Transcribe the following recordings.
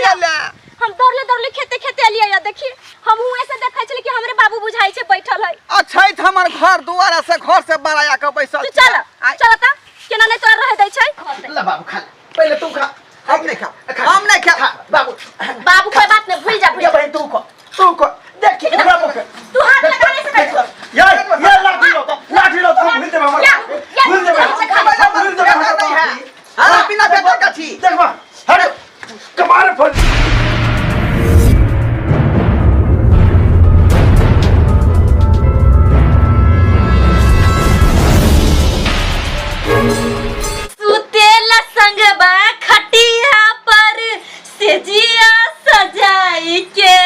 आइले हम दौड़ले दौड़ले खेते खेते आलिए या देखी हम हुए से देखै छली कि हमरे बाबू बुझाई छे बैठल है। अच्छा त हमर घर दुआरा से घर से बड़ाया के बैसल तू चल चल त केना नहीं तोर रह दै छै। ले बाबू खा पहले तू खा हम नहीं खा बाबू बाबू कोई बात नहीं भूल जा ये बहन तू को देख हमरा मुख तू हाथ लगाने से बैठ ये लाठी लो तू भूल दे हमरा हां बिना बेटा का छी देख बा हट कमार फोन सुतेला संगबा खटिया पर सेजिया सजाई के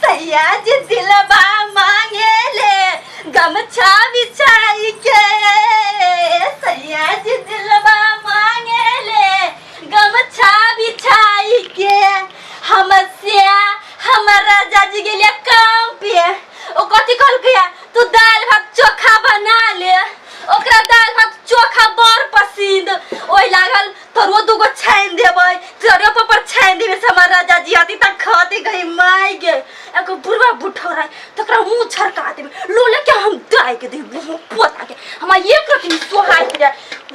सैया जी दिलबा मांगे ले गमछा बिछाई के सैया जी दिलबा मांगे ले गमछा बिछाई के हमसिया हमर राजा जी गेलिया काम पे ओ कथी कहल गया तू दाल भात चोखा बना ले ओकरा दाल भात चोखा बड़ पसंद ओइ लागल तोरो दुगो छाइन देबै तोरो पर छाइन देबे से हमर राजा जी आती त खाती गई माई गे एको बुढ़वा बुठौरा तकरा मुंह छरका देबे लोले के हम दाई के देबे पोता के हम एक रति सोहाई दे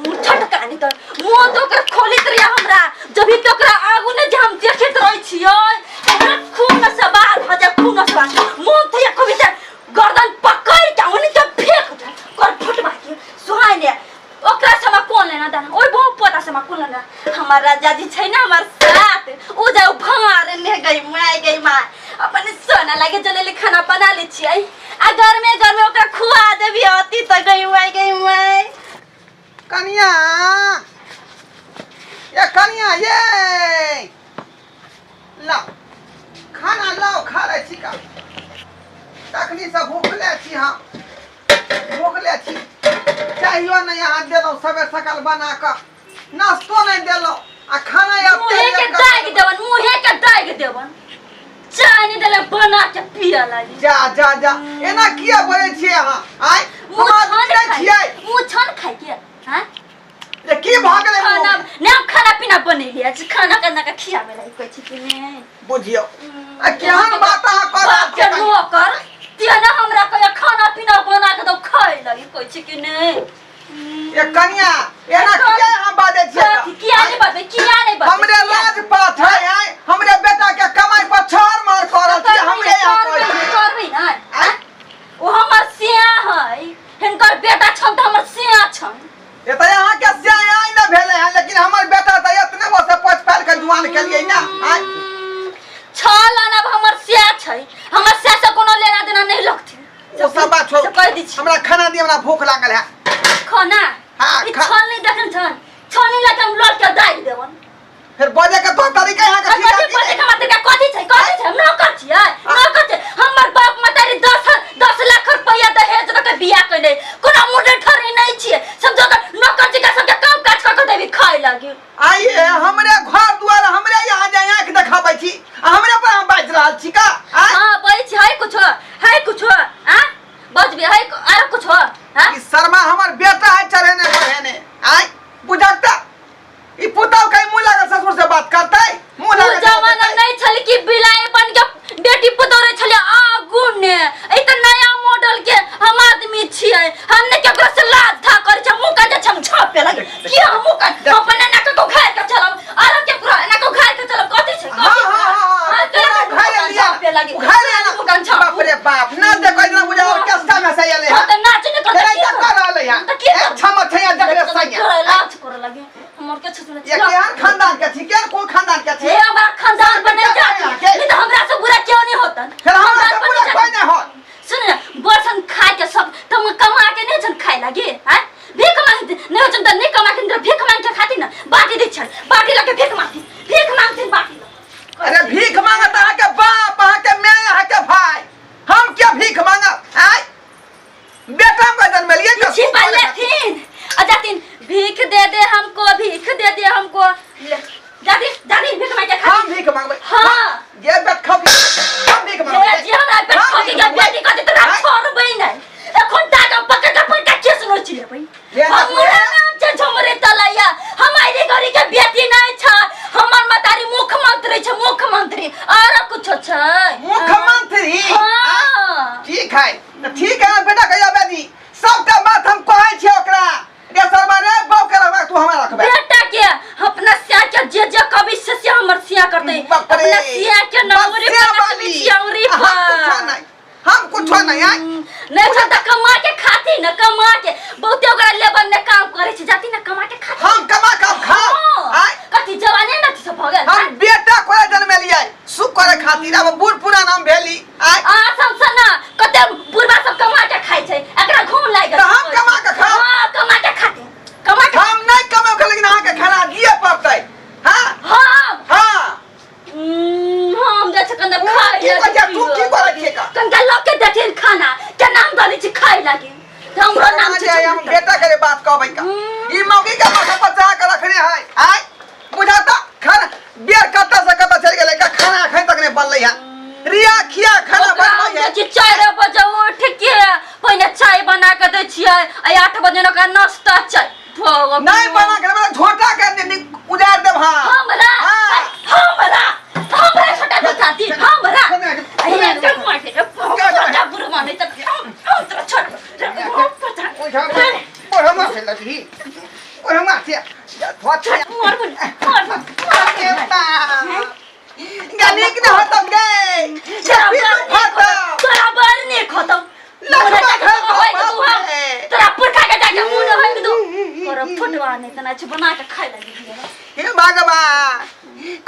मुंह छटका नहीं त मुंह तो कर खोलित रिया हमरा जब ही तकरा आगु ने जे हम देखत रहै छियै हमरा खून से बाहर भ जा खून से बाहर मुंह थे कविता गर्दन पकड़ के उन्हीं के फेंक दे कर फटवा के सोहाई ने ओकरा से कोन लेना दाना ओइ बहु पोता से कोन लेना हमर राजा जी छै ना हमर साथ उ जाऊ भार ने गई माय अपन सोना लागे जले खाना बना ले छियै आ घर में ओकरा खुआ देबी अति त गई माय कनिया ये ला खाना लाओ खा ले छी का तखनी से भूखले छी हम भूखले छी चाहियो नहीं हाथ देलो सबे सकल बना के नाश्तो नहीं देलो आ खाना अब मुहे के दाग देवन चाय नहीं देले बना के पिया लागी जा एना किया बोले छी अहाँ आय मुंह छन खाइ के हां ये की भागले खाना ने खाना पीना बनेली आज खाना करना का खियावे लाई कोइ छी कि ने बुझियो आ केहन बात बाप के नौकर तिना हमरा के खाना पीना बना के दो खाइ लाई कोइ छी कि ने ये कनिया एना किया यहाँ बाजे छी किया नहीं बात हमरे लाज पात है हमरे बेटा के कमाई पर छार मार करल छी हमरे यहाँ करबी ना ओ हमर सिया है हिनकर बेटा छन त हमर सिया छन ये तो यहाँ के सिया आई न भेले हैं लेकिन हमर बेटा त इतने वो से पोछ पाल के जुआन के लिए ना आय छल ना हमर सिया छै हमर सिया से कोनो लेना देना नहीं लगथि वो सब बात छोड़ कह दी छी हमरा खाना दिए हमरा भूख लागल है खाना हां ई छल नहीं देखन छल नहीं लगे हम लड़ के दाई देवन फिर बजे के तो तरीका यहाँ का ठीक है बजे के मतलब कथि छै हम न कर छियै न कर छै हमर बाप मतारी 10 लाख रुपया दहेज के बियाह कइले कोनो मुंडे ठरी नहीं छियै समझो त नौकर जी का सब काम काज क के देबी खाइ लागी आइए हमरे घर द्वार हमरे यहाँ जे आंख देखाबै छी हमरे पर हम बाज रहल छी का हां बोलै छी है कुछ हां बजबे है आर कुछ हां ई शर्मा हमर बेटा है चढ़ेने बढ़ेने आय बुझाता ई पुताव कई मुंह लगा ससुर से बात करतै मुंह लगा जमाना नहीं छल कि बिलाई बन के बेटी पुतौरे छले आगु ने ई त नया मॉडल के हम आदमी छियै हमने केकरो से लाज था कर छ मुंह का जे हम छापे लगे कि हम मुंह का अपने ना को खाए के चलब आर के पूरा ना को खाए के चलब कथि छै हां खाए लिया छापे लगे खाए लिया ना मुंह का छाप बाप रे बाप ना देखो इतना बुझा ऑर्केस्ट्रा में से आले त नाच ने कर रहले यहां छम छैया देख रे सैया लाज करे लगे हमर के छुने ये केहन खानदान के छी केहन कोन खानदान के छी हे हमरा खानदान बने जा नहीं तो हमरा से बुरा क्यों नहीं होतन फिर हमरा से पूरा कोई नहीं हो सुन बर्सन खाए के सब तुम कमा के नहीं जन खाए लगे हैं भीख मांगते नहीं जन त नहीं कमा के भीख मांग के खाती ना बाटी दे छन बाटी लगे भीख मांगती बाटी अरे भीख मांगत है के बाप है के मैं है के भाई हम क्या भीख मांगब आय बेटा को जन्म लिए के छिपा लेथिन अजातिन भीख दे दे हमको ले जाती नहीं आई नहीं छ त कमा के खाती न कमा के बहुते ओकरा लेबर ने काम करे छ जाती न कमा के खाती हम कमा कम खाओ आई कथी जवाने न छ भगल हम बेटा कोला जन्म लिया सुख करे खातिर अब बूढ़ पुरान हम भेली आई आ समसन कते बुढ़बा सब कमा के खाइ छै एकरा घूम लाग तो हम कमा के खाओ हां कमा के खाती कमा के हम नहीं कमे के लेकिन अहाँ के खाना दिए पड़तै हां हां हां हम जे छकन खाइ की बजा तू की करे छे का कनका लोग के देथिन खाना के नाम दली छी खाइ लागी हमरो नाम छै हम बेटा के बात कहबै का ई मौगी का माथा पर चढ़ा के रखने है आई बुझाता खाना बियर कत्ता से कत्ता चल गेलै का खाना अखन तक नहीं बनलै है रिया खिया खाना बनलै है कि 4 बजे उठ के पहिले चाय बना के दै छियै आ 8 बजे ओकरा नाश्ता चाय नहीं बना के मतलब झोटा के उजाड़ देब हां हमरा छोटा छोटा दी हमरा अरे एकदम माटे छोटा बुढ़ माने त हम तो छोड़ और हम से लगी और हम से धोछे मार केता गानी के होतम गए तोरा बार नहीं खत्म तोरा पुरखा के जाके मुंह न होई दो तोरा फुटवा नहीं तना छ बना के खाइ लगी हे भगवान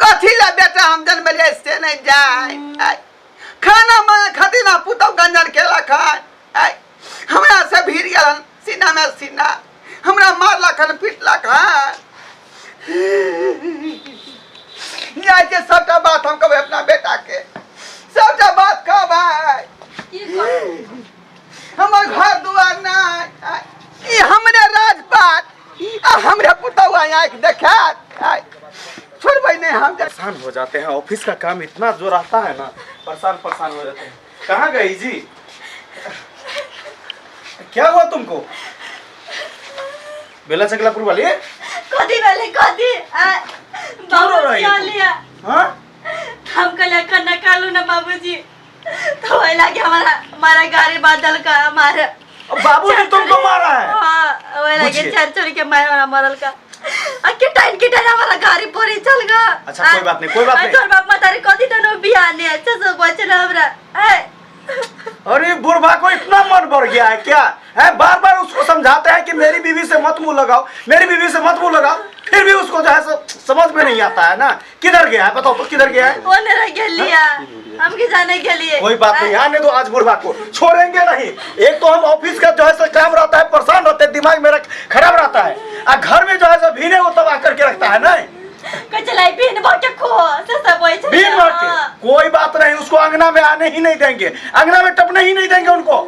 कथी ला बेटा हम जन्म लिए से नहीं जाए खाना मांगे खातिर ना पुतौ गंजन केला खाए हमरा से भीड़ गेलन सीना में सीना हमरा मारला खन पीटला खान जाए के सबटा बात हम कहबै अपना बेटा के सबटा बात कहबै हमर घर दुआर नहीं ई हमरे राजपाट आ हमरे पुतौआ आंख देखात छोड़बै नहीं हम परेशान हो जाते हैं ऑफिस का काम इतना जो रहता है ना परेशान हो जाते हैं कहाँ गई जी क्या हुआ तुमको बेला चकलापुर वाली कथी वाले कथी बाबू लिया हाँ हम कल खाना खालू ना बाबूजी तो वही लगे हमारा गाड़ी बादल का हमारे बाबू ने तुमको मारा है हाँ वही लगे चोरी के मारा मरल का किटाइन हमारा गाड़ी पूरी चल गया अच्छा कोई बात नहीं तोर बाप मतारी कथी तनो बियाने अच्छा से बचल हमरा अरे बुढ़वा को इतना मन बढ़ गया है क्या है बार बार उसको समझाते हैं कि मेरी बीवी से मत मुंह लगाओ फिर भी उसको जो है समझ में नहीं आता है ना किधर गया है बताओ तो किधर गया है वो नहीं रह लिया हम के जाने के लिए कोई बात नहीं आने दो आज बुढ़वा को छोड़ेंगे नहीं एक तो हम ऑफिस का जो है काम रहता है परेशान रहते हैं दिमाग मेरा खराब रहता है और घर में जो है भीने वो तबाह करके रखता है ना कोई बात नहीं उसको अंगना में आने ही नहीं देंगे अंगना में टपने ही नहीं देंगे उनको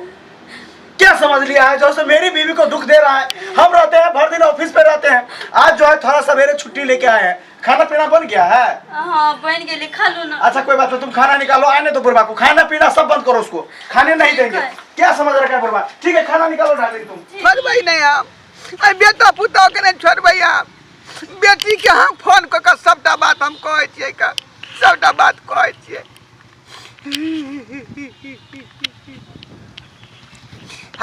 क्या समझ लिया है जो मेरी बीवी को दुख दे रहा है हम रहते हैं भर दिन ऑफिस पे रहते हैं आज जो है थोड़ा सवेरे छुट्टी लेके आए हैं खाना पीना बन गया है हाँ बन गया खा लो ना अच्छा कोई बात नहीं तुम खाना निकालो आने दो बुढ़वा को खाना पीना सब बंद करो उसको खाने नहीं देंगे क्या समझ रखा है बुढ़वा ठीक है खाना निकालो डार्लिंग तुम छोड़बै नहीं हम बेटा पुतौ के नहीं छोड़बै हम बेटी के हम फोन क के सबटा बात हम कहै छियै का सबटा बात कहै छियै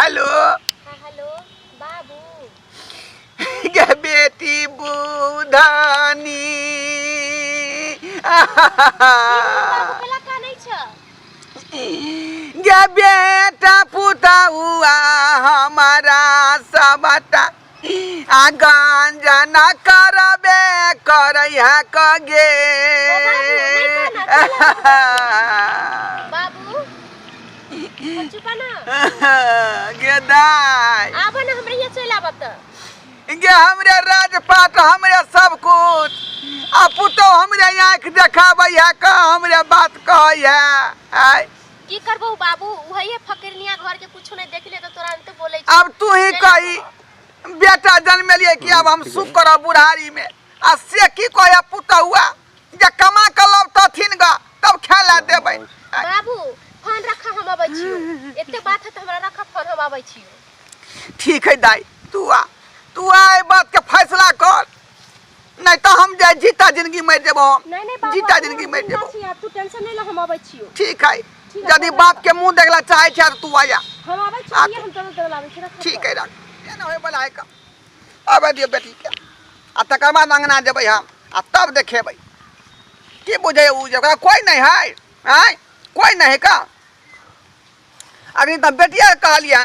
हेलो हेलो बाबू गे बेटी बुधानी बाबू का नहीं छ गे बेटा पुतौआ हमारा सबटा आ गंजना करबे करैया कगे बाबू चुप ना गे दाई आब ना हमरे यहाँ चल आब त गे हमरे राजपाट हमरे सब कुछ आ पुतौ हमरे आँख देखाबै है का हमरे बात कहै है की करबो बाबू वही फकरनिया घर के कुछ नहीं देख ले तो तुरंत बोले अब तू ही कही बेटा जन्म लिए कि अब हम सुख करब बुढ़ारी में आ से की कहे पुतौआ जे कमा के लब तथिन ग तब खेला देबै बाबू फोन रखा हम आबै छियो एते बात है त हमरा रखा फोन हम आबै छियो ठीक है दाई तू आ ए बात के फैसला कर नहीं तो हम जाए जीता जिंदगी मर देबो नहीं बाबू जीता जिंदगी मर देबो तू टेंशन नहीं लो हम आबै छियो ठीक है यदि बाप के मुंह देखला चाहे छ तू आया हम आबै छियो हम तो लाबै छी ठीक है रख ना होय बला है का आबे दियो बेटी के आ तकर बाद अंगना जेबै हम आ तब देखेबै की बुझे उ जगह कोई नहीं है हैं कोई नहीं है का अगर तो बेटिया कहलिए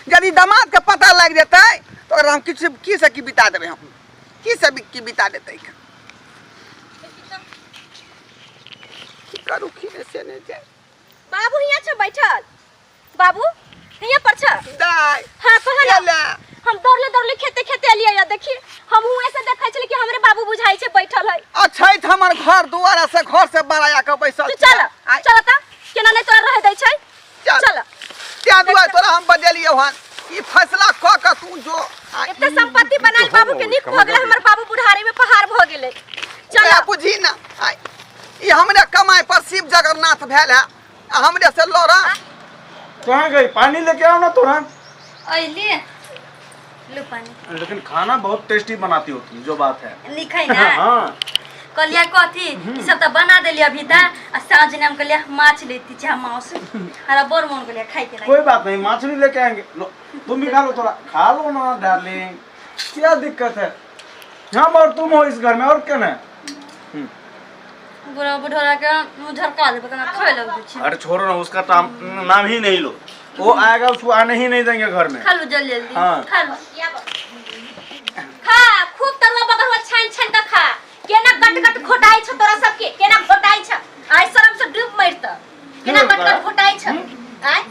यदि दामाद के पता लग जेतै तो अगर हम की से की बिता देबै हम की से की बिता देतै की करू की से नहीं जाए बाबू हियां छ बैठल बाबू हियां पर छ दाई हां कह ले हम दौड़ले खेते खेते एलिए या देखी हम हुए से देखै छली कि हमरे बाबू बुझाई छै बैठल है अच्छा हमर घर दुआरा से घर से बड़ाया के बैसल तू चल चल त केना नहीं तोरा रह दै छै चल क्या दुआ तोरा हम बजेलिए हन ई फैसला क के तू जो एते संपत्ति बनाल बाबू के निक भ गेलै हमर बाबू बुढ़ारी में पहाड़ भ गेलै चल बुझी ना ई हमरे कमाई पर शिव जगन्नाथ भेल है हमरे से लोरा कहाँ गई पानी लेके आओ ना तुरंत अइली लो पानी लेकिन खाना बहुत टेस्टी बनाती हो तुम जो बात है लिखाई ना हाँ कलिया कथी ई सब त बना देली अभी ता आ साँझ ने हम कलिया माछ लेती चाह मांस हरा बोर मन कलिया खाई के कोई बात नहीं मछली लेके आएंगे लो तुम भी खा लो थोड़ा खा लो ना डार्लिंग क्या दिक्कत है हम और तुम हो इस घर में और क्या है बुढ़ा बुढ़ा के मुंह झरका दे पता ना खाए लग दे अरे छोड़ो ना उसका नाम ही नहीं लो वो आएगा उसको आने ही नहीं देंगे घर में खा लो जल्दी जल्दी हाँ। खा लो खा खूब तरुआ बगरवा छान छान के खा केना कट कट घोटाई छ तोरा सबके केना घोटाई छ आइ शर्म से डूब मरत केना कट कट घोटाई छ आइ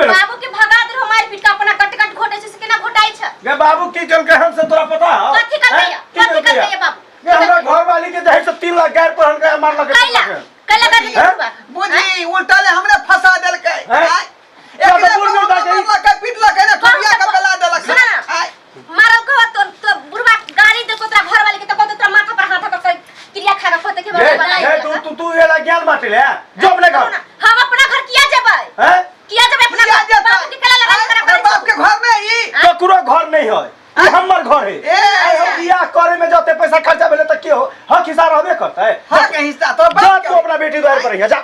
बाबू के भगा दे हमार पिता अपना कट कट घोटे से केना घोटाई छ गे बाबू की कल के हमसे तोरा पता है कथि कर दैया बाबू ये हमरा घर वाली के जहे से 3 लाख गैर पर हन के मार लगे कैला कर दे बुझी उल्टा ले हमरे फंसा देल के एक बुढ़ में उठा के पीट लगे ना ठोकिया के गला देलक मारल को तो बुढ़वा गाड़ी दे को तोरा घर वाली के तो तोरा माथा पर हाथ के क्रिया खा के खोते के बनाई तू ये ला ज्ञान बाटे ले जो अपने घर हम अपना घर किया जेबै हैं किया जेबै अपना घर बाबू के कला लगा अरे बाप के घर में ई ककरो घर नहीं है ये हमर घर है हम बियाह करे में जते पैसा खर्चा भेले त के हो हक हिसाब रहबे करता है हक हिस्सा तो जा तू अपना बेटी द्वार पर रहिया जा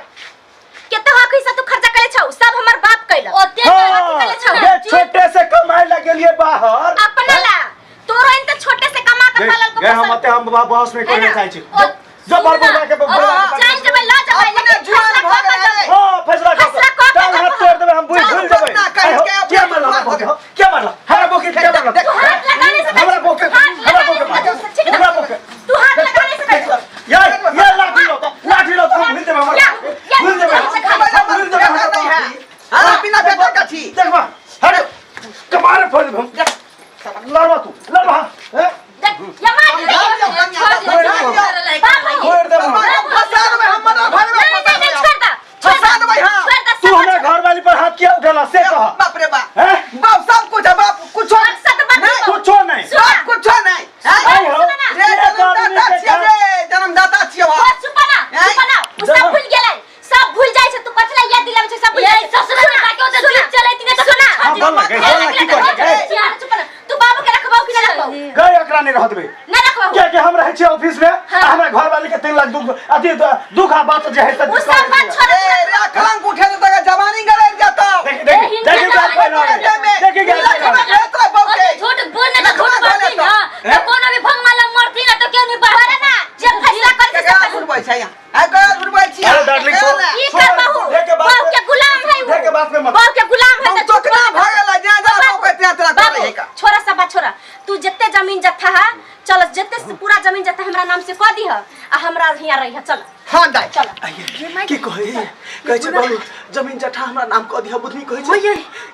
केते हक हिस्सा तू खर्चा करे छौ सब हमर बाप कैला ओते करे छौ ये छोटे से कमाए लगे लिए बाहर अपना ला तोरो इन त छोटे से कमा के पालल को गे हम अते हम बॉस में करना चाहै छी जो बार बार के चल जेबै ला जेबै अपने जुआन भ गेलै हां फैसला कर चल हाथ तोड़ देबे हम भूल जेबै क्या मारला क्या मारला हरा बोके क्या मारला तू हाथ लगाने से हमरा बोके हमरा बोके तू हाथ लगाने से बैठ ये लाठी लो तुम भूल देबे हमरा भूल देबे हां बिना बेटा का छी देखबा हट कमारे फोड़ हम लड़वा तू लड़वा हैं देख ये मार दे छोड़ दे फंसा दे हमरा घर में नहीं छोड़ दे फंसा दे हां तू हमरा घर वाली पर हाथ किया उठाला से कहा बाप रे बाप हैं बाप सब कुछ है बाप कुछ कुछ नहीं बाप कुछ नहीं आई हो जन्मदाता छियै उ सब भूल गेलै सब भूल जाइ छै तू कथला याद दिलाबै छै सब ये ससुर का के ओते दिन चलै तिने तो सुना बोल की कर तू बाबू के रखबाऊ कि ना रखबाऊ गए एकरा नहीं रह देबे ना रखबाऊ क्या हम रहे छी ऑफिस में हमरा घर वाली के 3 लाख दुख बात जे है उ सब बात छोड़ रे कलंक उठे तो जवानी गले जाता देखिए झूठ बोलने का झूठ बोलती ना तो कोनो भी भंगमाला मरती ना तो क्यों नहीं बाहर ना जे फैसला करके क्या झूठ छै आ का झूठ बोल छी अरे डार्लिंग ये कर बहू के गुलाम है वो के बात में मत बहू के गुलाम है तो कितना भागला जा जा बहू के तेरा करे का छोरा सब छोरा तू जत्ते जमीन जत्था है चल जत्ते से पूरा जमीन जत्था हमरा नाम से कह दी है आ हमरा हिया रही है चल हां दाई चल की कहे छै बाबू जमीन जठा हमरा नाम कह दिया बुधनी कहे छै ये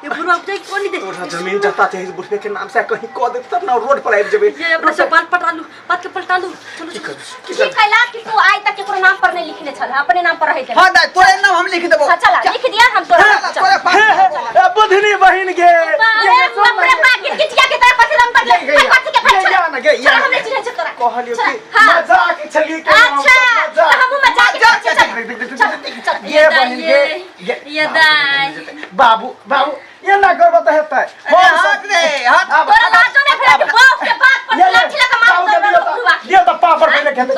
बुढ़वा के कोन दे तोरा जमीन जता चाहिए बुढ़वे के नाम से कहीं कह दे तब ना रोड पर आबि जेबे ये अपना से बाल पटा लू बात के पलटा लू चलो की कहला कि तू आज तक केकरो नाम पर नहीं लिखले छल अपने नाम पर रहे थे हां दाई तोरे नाम हम लिख देबो हां चला लिख दिया हम तोरा बुधनी बहिन गे अपने पाकिट किटिया के तरह पति रंग कर ले कथि के फल चल हमने चिन्ह छ तोरा कहलियो कि मजाक छली के अच्छा हम मजाक ये बहिन गे ये दाई बाबू बाबू ये ना कर बता हेतै हाथ रे हाथ तोरा लाजो ने फेर बाप के बात पर लाठी लगा मार दो बुढ़वा ये तो पापड़ पहले खेते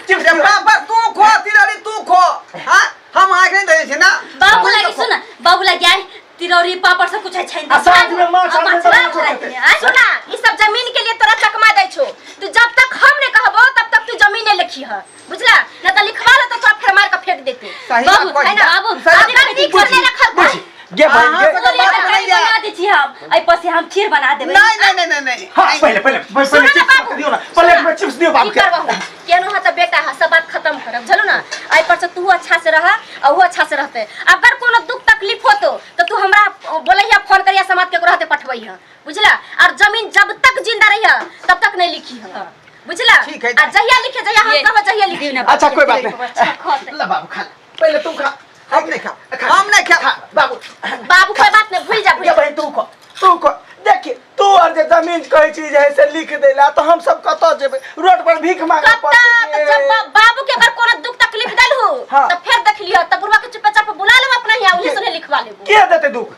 चिप्स पापड़ तू खो तिलड़ी तू खो हां हम आगे नहीं दे छै ना बाबू लगी सुन बाबू लगी आई तिरौरी पापड़ सब कुछ छै साथ में मां साथ में सुना ई सब जमीन के लिए तोरा चकमा दै छो तू जब तक हम ने कहबो तब तक तू जमीन लिखी है बुझला न त लिखवा ल तो फिर मार के फेंक देते बाबू है ना बाबू आदमी कर ले रखल गे बहन हाँ, गे तो बात नहीं है। बना दी छी हम आई पर से हम खीर बना देबे नहीं नहीं नहीं नहीं नहीं हाँ पहले चिप्स रख दियो ना प्लेट में चिप्स दियो बाबू की के करबो केनो हा त बेटा हा सब बात खत्म करब चलो ना आई पर से तू अच्छा से रहा और वो अच्छा से रहते अगर कोनो दुख तकलीफ हो तो तू हमरा बोलैया फोन करिया समाज के रहते पठवैया बुझला और जमीन जब तक जिंदा रहिया तब तक नहीं लिखी है बुझला ठीक है। और जहिया लिखे जहिया हम कहबो जहिया लिखी ना अच्छा कोई बात नहीं ला बाबू खा पहले तुम खा हम नहीं खा हम नहीं खा बाबू बाबू कोई बात नहीं भूल जा ये बहन तू को देखिए तू और जे जमीन कोई चीज है से लिख देला तो हम सब कतो जेबे रोड पर भीख मांगे तो जब बाबू के अगर कोनो दुख तकलीफ दल हो हाँ। तो फिर देख लियो तब बुढ़वा के चुपे चाप बुला लेब अपना यहाँ उन्हीं से लिखवा लेबो के देते दुख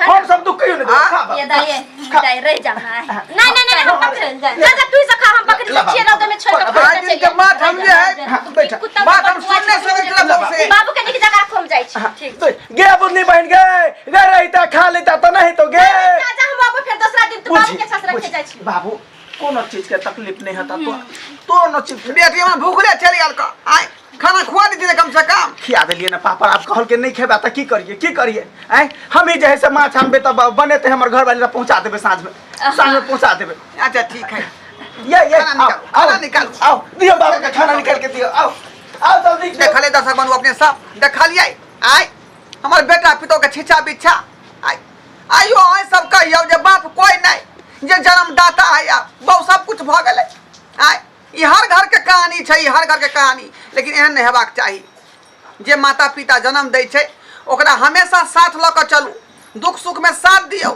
हम सब दुख क्यों नहीं दे खा बाबू, ये दाई रह जा नहीं हम पकड़ जा तू से खा हम पकड़ के छिए रौदे में छोड़ के आज इनके माथ हम जे है बैठा बात हम सुनने से मतलब से बाबू के निक जगह खोम जाई छी ठीक तो गे बुन्नी बहन गे रहता खा लेता तो नहीं तो गे राजा हम बाबू फिर दूसरा दिन तू बाबू के साथ रखे जाई छी बाबू कोनो चीज के तकलीफ नहीं होता तो नो चीज बेटी हम भूखले चली आल का आए खाना खुआ दी कम से कम खिया दिलिए ना पापा आप कहल के नहीं खेबा त की करिए हैं हम ही जैसे माछ हम तब बने थे हमर घर वाले पहुंचा देबे साँझ में पहुंचा देबे अच्छा ठीक है ये खाना निकाल आओ दियो बाबू का खाना निकाल के दियो आओ जल्दी देख ले दर्शक बंधु अपने सब देखा लिया आए हमारे बेटा पितो के छिछा बिछा आए आइयो आए सब कहियो जे बाप कोई नहीं जे जन्मदाता है या बहु सब कुछ भ गेलै आए ई हर घर के कहानी छै ई हर घर के कहानी लेकिन एहन नहीं हेबाक चाही जे माता पिता जन्म दै छै ओकरा हमेशा साथ लऽ कऽ चलू दुख सुख में साथ दियौ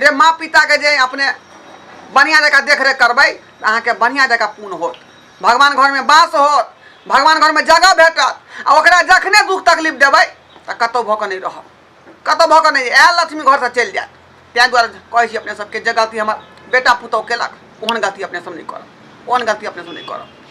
रे माँ पिता के जे अपने बढ़िया जगह देख रेख करबै अहाँ के बढ़िया जगह पूर्ण होत भगवान घर में वास होत भगवान घर में जगह भेटत आ ओकरा जखने दुख तकलीफ देबै तऽ कतौ भऽ कऽ नहीं रहब कतौ भऽ कऽ नहीं आयल लक्ष्मी घर से चलि जायत तैं दुआरे कहै छी अपने सबके जे गलती हमर बेटा पुतहु केलक ओहन गलती अपने सब नहीं करब ओहन गलती अपने सब नहीं करब